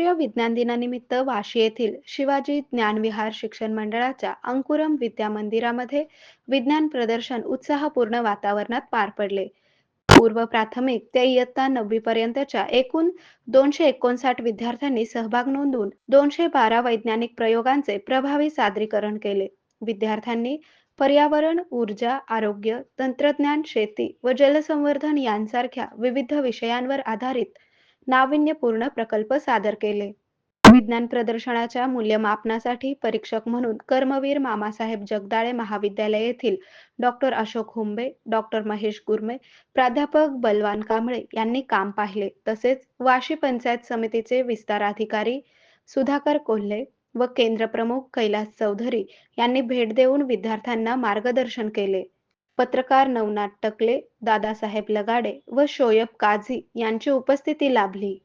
राष्ट्रीय विज्ञान दिनानिमित्त वाशी येथील शिवाजी ज्ञानविहार शिक्षण मंडळाच्या अंकुरम विद्या मंदिरामध्ये विज्ञान प्रदर्शन उत्साहपूर्ण वातावरणात पार पडले. पूर्व प्राथमिक ते इयत्ता 9वी पर्यंतच्या एकूण 259 विद्यार्थ्यांनी सहभाग नोंदवून 212 वैज्ञानिक प्रयोगांचे प्रभावी सादरीकरण केले. विद्यार्थ्यांनी पर्यावरण, ऊर्जा, आरोग्य, तंत्रज्ञान, शेती व जलसंवर्धन यांसारख्या विविध विषयांवर आधारित नाविन्यपूर्ण प्रकल्प सादर केले. विज्ञान प्रदर्शनाच्या मूल्यमापनासाठी परीक्षक म्हणून कर्मवीर मामासाहेब जगदाळे महाविद्यालय येथील doctor Ashok Humbe, doctor Mahesh gourmet, प्राध्यापक बलवान कांबळे यांनी काम पाहिले. तसेच वाशी पंचायत समितीचे विस्तार अधिकारी सुधाकर कोल्हे व केंद्र प्रमुख कैलास चौधरी यांनी भेट देऊन विद्यार्थ्यांना मार्गदर्शन केले. पत्रकार नवनाथ टकले, दादासाहेब लगाडे व शोयब काझी यांची उपस्थिती लाभली.